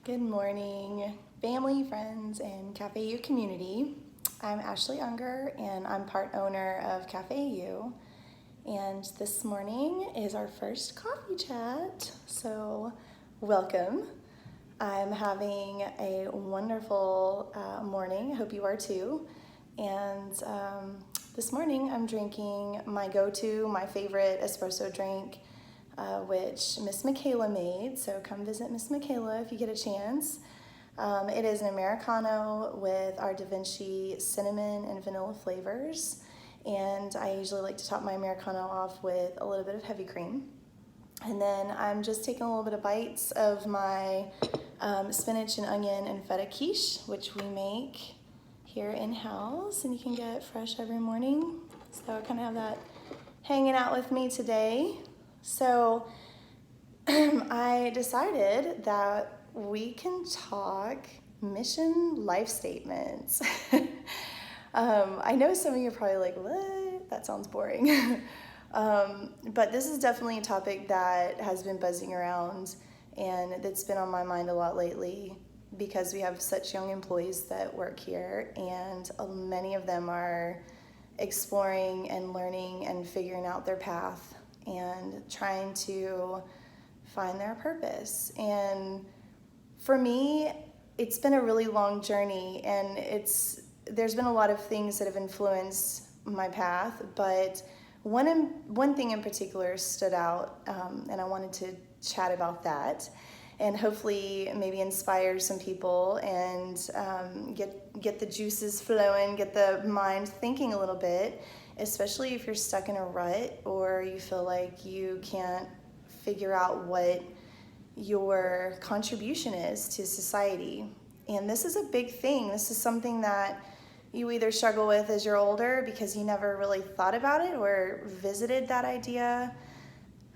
Good morning, family, friends, and Cafe U community. I'm Ashley Unger, and I'm part owner of Cafe U. And this morning is our first coffee chat, so welcome. I'm having a wonderful morning. I hope you are too. And this morning I'm drinking my go-to, my favorite espresso drink, which Miss Michaela made. So come visit Miss Michaela if you get a chance. It is an Americano with our Da Vinci cinnamon and vanilla flavors. And I usually like to top my Americano off with a little bit of heavy cream. And then I'm just taking a little bit of bites of my spinach and onion and feta quiche, which we make here in-house, and you can get fresh every morning. So I kind of have that hanging out with me today. So I decided that we can talk mission life statements. I know some of you are probably like, what? That sounds boring. But this is definitely a topic that has been buzzing around and that's been on my mind a lot lately because we have such young employees that work here, and many of them are exploring and learning and figuring out their path and trying to find their purpose. And for me, it's been a really long journey, and there's been a lot of things that have influenced my path, but one thing in particular stood out, and I wanted to chat about that and hopefully maybe inspire some people and get the juices flowing, get the mind thinking a little bit, especially if you're stuck in a rut or you feel like you can't figure out what your contribution is to society. And this is a big thing. This is something that you either struggle with as you're older because you never really thought about it or visited that idea.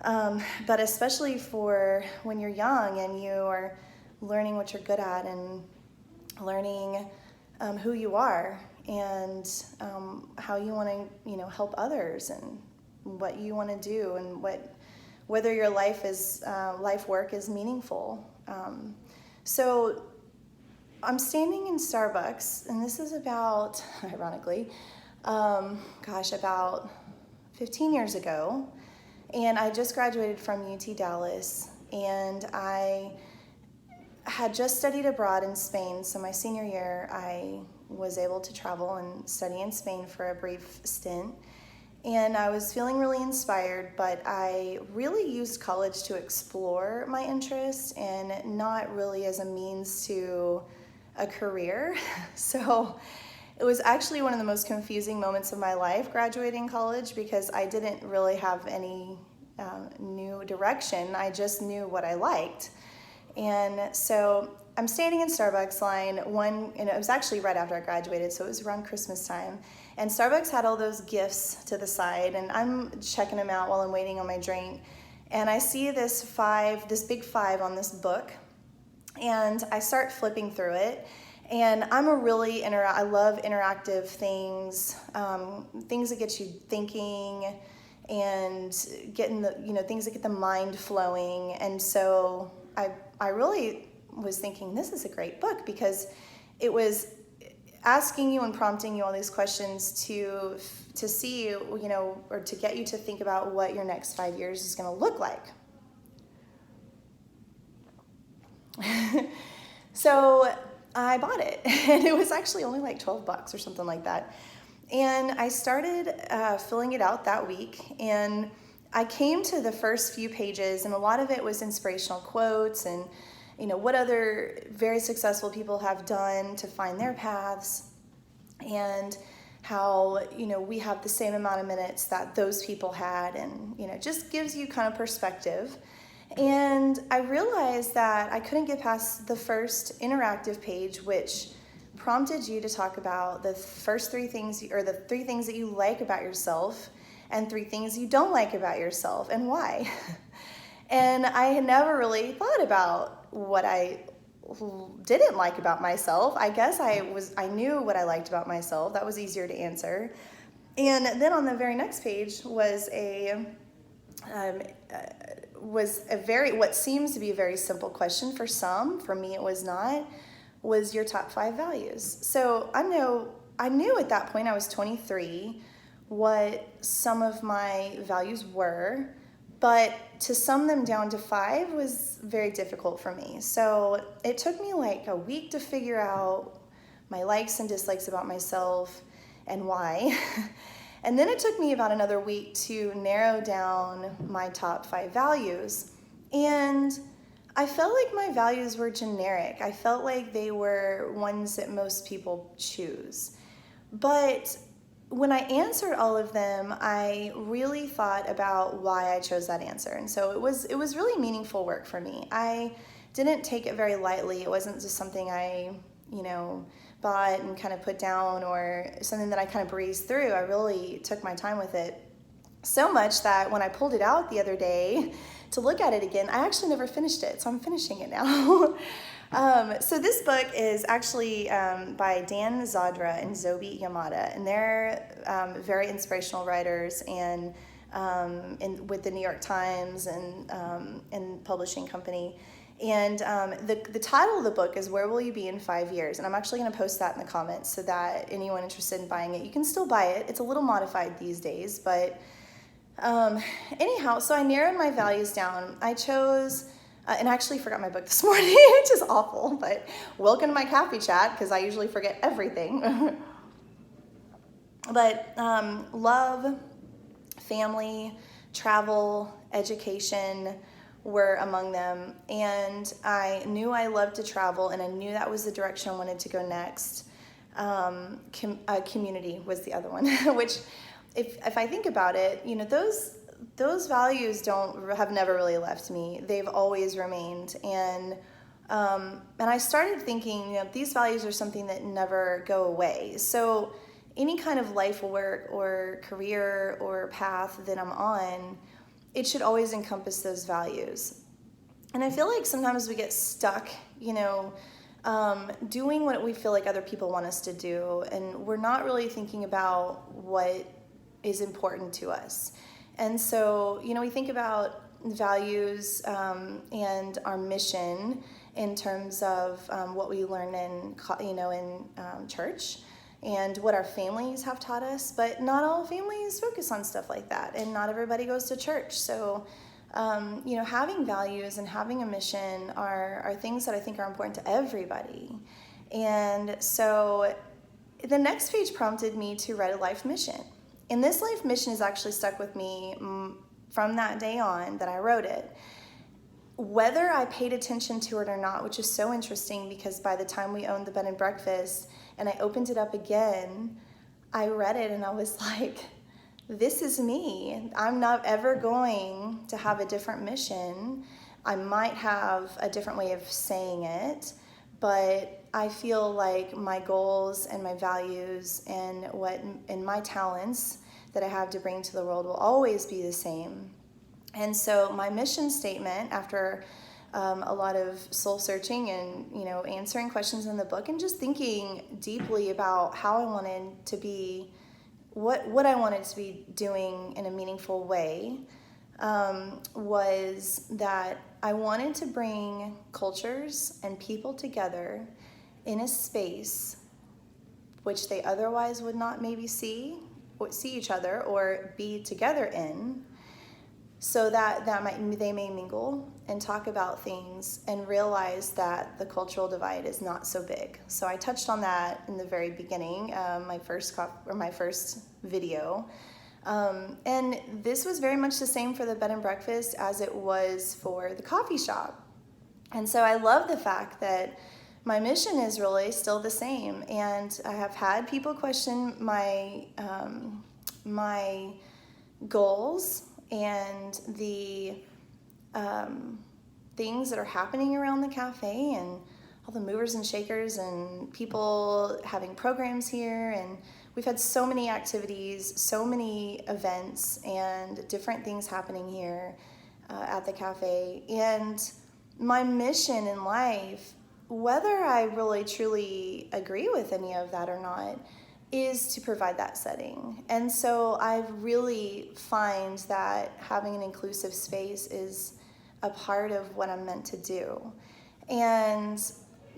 But especially for when you're young and you are learning what you're good at and learning who you are and how you want to, help others and what you want to do and whether your life work is meaningful. So I'm standing in Starbucks, and this is about, ironically, about 15 years ago. And I just graduated from UT Dallas, and I had just studied abroad in Spain. So my senior year, I was able to travel and study in Spain for a brief stint. And I was feeling really inspired, but I really used college to explore my interests and not really as a means to a career. So it was actually one of the most confusing moments of my life graduating college because I didn't really have any new direction. I just knew what I liked. And so I'm standing in Starbucks line and it was actually right after I graduated, so it was around Christmas time. And Starbucks had all those gifts to the side, and I'm checking them out while I'm waiting on my drink. And I see this big 5 on this book, and I start flipping through it. And I love interactive things, things that get you thinking and getting things that get the mind flowing. And so I really was thinking, this is a great book because it was asking you and prompting you all these questions to see, or to get you to think about what your next 5 years is going to look like. So I bought it, and it was actually only like $12 or something like that. And I started filling it out that week, and I came to the first few pages, and a lot of it was inspirational quotes and what other very successful people have done to find their paths, and how we have the same amount of minutes that those people had, and just gives you kind of perspective. And I realized that I couldn't get past the first interactive page, which prompted you to talk about the first 3 things, or the 3 things that you like about yourself and 3 things you don't like about yourself and why. And I had never really thought about what I didn't like about myself. I guess I knew what I liked about myself. That was easier to answer. And then on the very next page was was what seems to be a very simple question for some, for me it was not, was your top 5 values. So I knew at that point, I was 23, what some of my values were, but to sum them down to 5 was very difficult for me. So it took me like a week to figure out my likes and dislikes about myself and why. And then it took me about another week to narrow down my top 5 values. And I felt like my values were generic. I felt like they were ones that most people choose. But when I answered all of them, I really thought about why I chose that answer. And so it was really meaningful work for me. I didn't take it very lightly. It wasn't just something I, bought and kind of put down or something that I kind of breezed through. I really took my time with it, so much that when I pulled it out the other day to look at it again, I actually never finished it, so I'm finishing it now. So this book is actually by Dan Zadra and Zobi Yamada, and they're very inspirational writers and with the New York Times and publishing company. And the title of the book is Where Will You Be in 5 Years? And I'm actually going to post that in the comments so that anyone interested in buying it, you can still buy it. It's a little modified these days, but anyhow, so I narrowed my values down. I chose, and I actually forgot my book this morning, which is awful, but welcome to my coffee chat because I usually forget everything. But love, family, travel, education were among them, and I knew I loved to travel, and I knew that was the direction I wanted to go next. Community was the other one, which if I think about it, those values have never really left me. They've always remained, and I started thinking, these values are something that never go away. So any kind of life work or career or path that I'm on, it should always encompass those values. And I feel like sometimes we get stuck, doing what we feel like other people want us to do, and we're not really thinking about what is important to us. And so, we think about values and our mission in terms of what we learn in church and what our families have taught us, but not all families focus on stuff like that, and not everybody goes to church. So, having values and having a mission are things that I think are important to everybody. And so the next page prompted me to write a life mission. And this life mission has actually stuck with me from that day on that I wrote it. Whether I paid attention to it or not, which is so interesting because by the time we owned the bed and breakfast and I opened it up again, I read it and I was like, this is me. I'm not ever going to have a different mission. I might have a different way of saying it, but I feel like my goals and my values and my talents that I have to bring to the world will always be the same. And so my mission statement, after a lot of soul searching and answering questions in the book and just thinking deeply about how I wanted to be, what I wanted to be doing in a meaningful way, was that I wanted to bring cultures and people together in a space which they otherwise would not maybe see each other or be together in, so that they may mingle and talk about things and realize that the cultural divide is not so big. So I touched on that in the very beginning, my first video. And this was very much the same for the bed and breakfast as it was for the coffee shop. And so I love the fact that my mission is really still the same. And I have had people question my goals and the things that are happening around the cafe and all the movers and shakers and people having programs here. And we've had so many activities, so many events and different things happening here at the cafe. And my mission in life, whether I really truly agree with any of that or not, is to provide that setting. And so I really find that having an inclusive space is a part of what I'm meant to do. And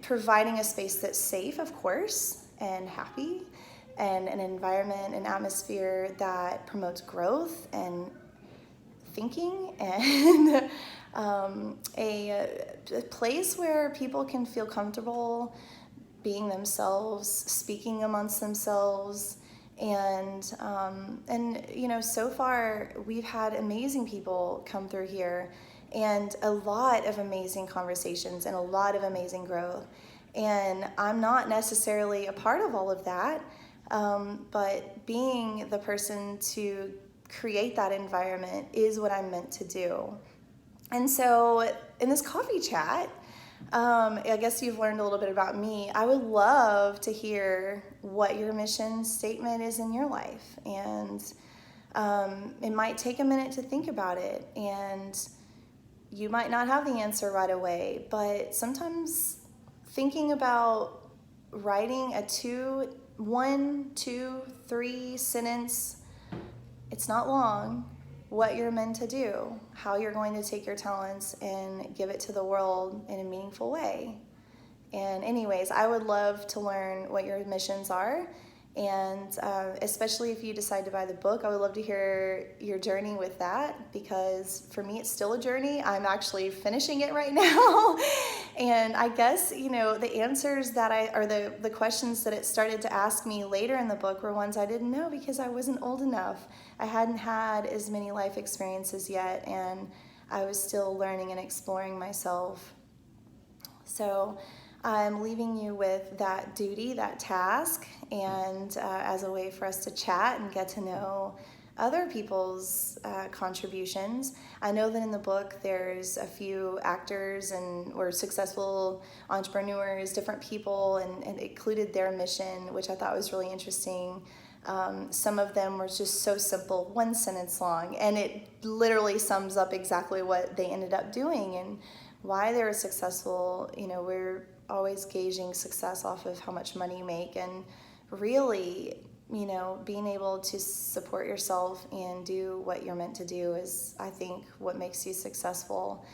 providing a space that's safe, of course, and happy, and an environment, an atmosphere that promotes growth and thinking, and a place where people can feel comfortable being themselves, speaking amongst themselves. And so far we've had amazing people come through here, and a lot of amazing conversations and a lot of amazing growth. And I'm not necessarily a part of all of that, but being the person to create that environment is what I'm meant to do. And so in this coffee chat, I guess you've learned a little bit about me. I would love to hear what your mission statement is in your life. And it might take a minute to think about it. And you might not have the answer right away. But sometimes thinking about writing a 1, 2, 3 sentence, it's not long, what you're meant to do, how you're going to take your talents and give it to the world in a meaningful way. And anyways, I would love to learn what your missions are. And especially if you decide to buy the book, I would love to hear your journey with that, because for me, it's still a journey. I'm actually finishing it right now. And I guess, the answers the questions that it started to ask me later in the book were ones I didn't know because I wasn't old enough. I hadn't had as many life experiences yet, and I was still learning and exploring myself. So I'm leaving you with that duty, that task, and as a way for us to chat and get to know other people's contributions. I know that in the book there's a few actors or successful entrepreneurs, different people, and it included their mission, which I thought was really interesting. Some of them were just so simple, 1 sentence long, and it literally sums up exactly what they ended up doing and why they were successful. We're always gauging success off of how much money you make, and really, being able to support yourself and do what you're meant to do is, I think, what makes you successful.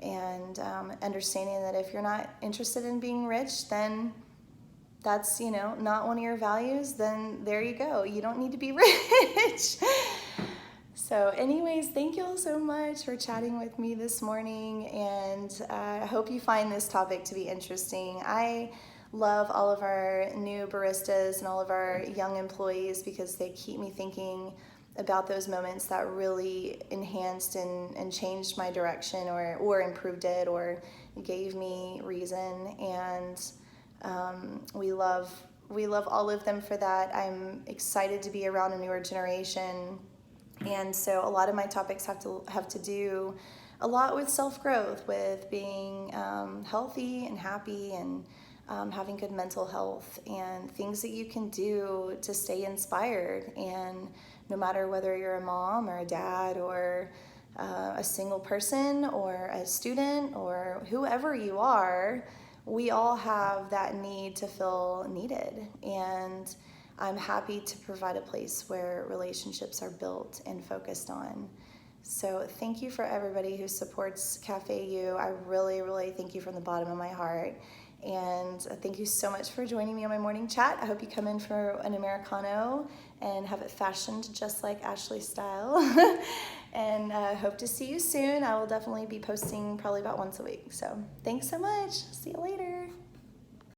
And understanding that if you're not interested in being rich, then that's, not one of your values, then there you go. You don't need to be rich. So anyways, thank you all so much for chatting with me this morning, and I hope you find this topic to be interesting. I love all of our new baristas and all of our young employees because they keep me thinking about those moments that really enhanced and changed my direction or improved it or gave me reason, and we love all of them for that. I'm excited to be around a newer generation. And so a lot of my topics have to do a lot with self-growth, with being healthy and happy, and having good mental health, and things that you can do to stay inspired. And no matter whether you're a mom or a dad or a single person or a student or whoever you are, we all have that need to feel needed. And I'm happy to provide a place where relationships are built and focused on. So thank you for everybody who supports Cafe U. I really, really thank you from the bottom of my heart. And thank you so much for joining me on my morning chat. I hope you come in for an Americano and have it fashioned just like Ashley's style. And hope to see you soon. I will definitely be posting probably about once a week. So thanks so much. See you later.